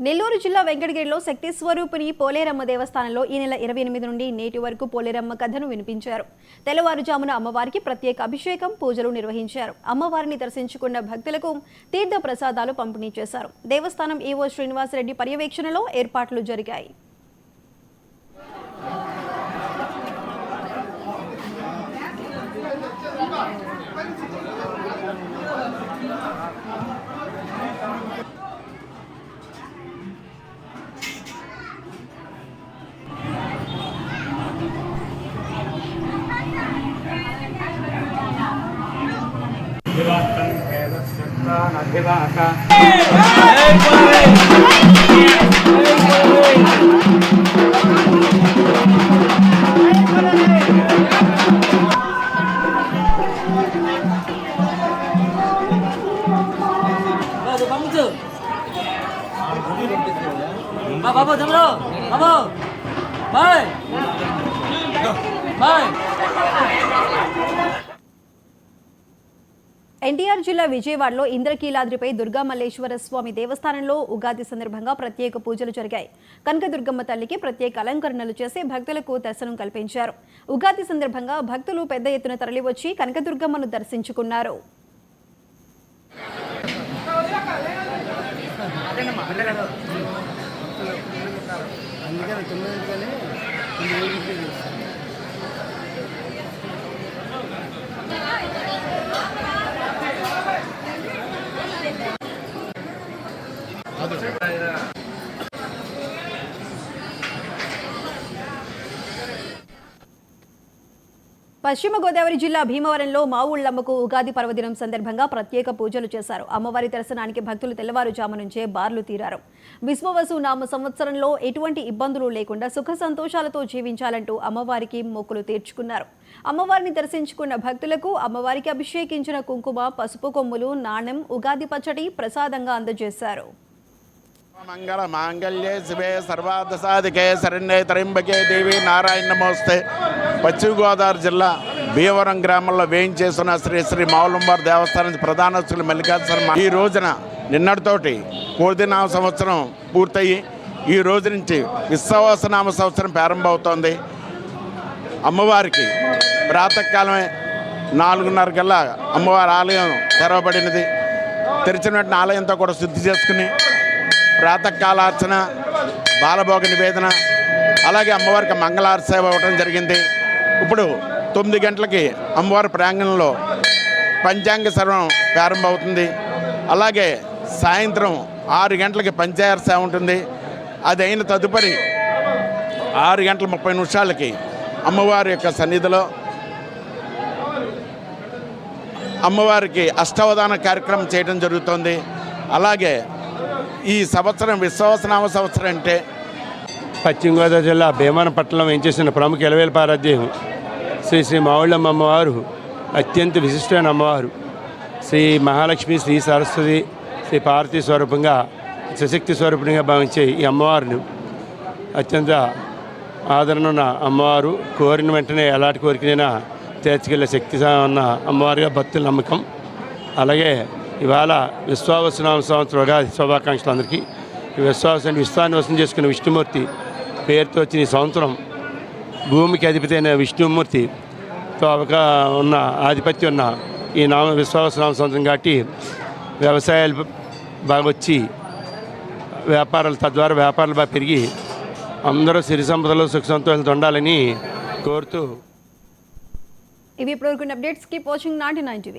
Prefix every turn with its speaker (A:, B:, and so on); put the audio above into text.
A: నెల్లూరు జిల్లా వెంకటగిరిలో శక్తి స్వరూపిణి పోలేరమ్మ దేవస్థానంలో ఈ నెల 28 నుండి నేటి వరకు పోలేరమ్మ కథను వినిపించారు. తెల్లవారుజామున అమ్మవారికి ప్రత్యేక అభిషేకం, పూజలు నిర్వహించారు. అమ్మవారిని దర్శించుకున్న భక్తులకు తీర్థ ప్రసాదాలు పంపిణీ చేశారు. దేవస్థానం ఈవో శ్రీనివాసరెడ్డి పర్యవేక్షణలో ఏర్పాట్లు జరిగాయి.
B: Bapak jambro, bapak, bye, bye.
A: NTR జిల్లా విజయవాడలో ఇంద్రకీలాద్రిపై దుర్గామల్లేశ్వర స్వామి దేవస్థానంలో ఉగాది సందర్భంగా ప్రత్యేక పూజలు జరిగాయి. కనకదుర్గమ్మ తల్లికి ప్రత్యేక అలంకరణలు చేసి భక్తులకు దర్శనం కల్పించారు. ఉగాది సందర్భంగా భక్తులు పెద్ద ఎత్తున తరలివచ్చి కనకదుర్గమ్మను దర్శించుకున్నారు. పశ్చిమ గోదావరి జిల్లా భీమవరంలో మావుళ్లమ్మకు ఉగాది పర్వదినం సందర్భంగా ప్రత్యేక పూజలు చేశారు. అమ్మవారి దర్శనానికి భక్తులు తెల్లవారుజాము నుంచే బార్లు తీరారు. విశ్వవసు నామ సంవత్సరంలో ఎటువంటి ఇబ్బందులు లేకుండా సుఖ సంతోషాలతో జీవించాలంటూ అమ్మవారికి మొక్కులు తీర్చుకున్నారు. అమ్మవారిని దర్శించుకున్న భక్తులకు అమ్మవారికి అభిషేకించిన కుంకుమ, పసుపు కొమ్ములు, నాణెం, ఉగాది పచ్చడి ప్రసాదంగా అందజేశారు.
C: మంగళ మాంగళ్యే శివే సర్వార్థ సాధికే శరణ్యే త్రయంబకే దేవి నారాయణ నమోస్తే. పశ్చిమ గోదావరి జిల్లా భీమవరం గ్రామంలో వేయించేస్తున్న శ్రీ శ్రీ మావులమ్మవారి దేవస్థానం ప్రధాన అర్చకులు మల్లికార్జున ఈ రోజున నిన్నటితోటి కోదినామ సంవత్సరం పూర్తయి ఈ రోజు నుంచి విశ్వాసనామ సంవత్సరం ప్రారంభమవుతోంది. అమ్మవారికి ప్రాతకాలమే 4:30 కల్లా అమ్మవారి ఆలయం తెరవబడినది. తెరిచినటువంటి ఆలయంతో కూడా శుద్ధి చేసుకుని ప్రాతకాలార్చన, బాలభోగ నివేదన, అలాగే అమ్మవారికి మంగళారతి సేవ ఇవ్వడం జరిగింది. ఇప్పుడు 9 గంటలకి అమ్మవారి ప్రాంగణంలో పంచాంగ శ్రవణం ప్రారంభమవుతుంది. అలాగే సాయంత్రం 6 గంటలకి పంచాయత సేవ ఉంటుంది. అది అయిన తదుపరి 6:30 అమ్మవారి యొక్క సన్నిధిలో అమ్మవారికి అష్టావధాన కార్యక్రమం చేయడం జరుగుతుంది. అలాగే ఈ సంవత్సరం విశ్వాసనామ సంవత్సరం అంటే
D: పశ్చిమ గోదావరి జిల్లా భీమవరం పట్టణంలో వేయించేసిన ప్రముఖ ఎలవేలపారాధ్యం శ్రీ శ్రీ మావుళ్ళమ్మ అమ్మవారు అత్యంత విశిష్టమైన అమ్మవారు. శ్రీ మహాలక్ష్మి, శ్రీ సరస్వతి, శ్రీ పార్వతీ స్వరూపంగా, సశక్తి స్వరూపంగా భావించే ఈ అమ్మవారిని అత్యంత ఆదరణ ఉన్న అమ్మవారు. కోరిన వెంటనే ఎలాంటి కోరికనైనా తీర్చుకెళ్ళే శక్తి ఉన్న అమ్మవారిగా భక్తుల నమ్మకం. అలాగే ఇవాళ విశ్వావసునామ సంవత్సరం ఉగాది శుభాకాంక్షలు అందరికీ. ఈ విశ్వాన్ని వసం చేసుకున్న విష్ణుమూర్తి పేరుతో వచ్చిన ఈ సంవత్సరం భూమికి అధిపతి అయిన విష్ణుమూర్తితో ఉన్న ఆధిపత్యం ఉన్న ఈ విశ్వావసునామ సంవత్సరం కాబట్టి వ్యవసాయాలు బాగా వచ్చి వ్యాపారాలు తద్వారా వ్యాపారాలు బాగా పెరిగి అందరూ సిరి సంపదలు సుఖ సంతోషాలతో ఉండాలని కోరుతూ
A: ఇవి ఇప్పుడు అప్డేట్స్. Keep watching 99 TV.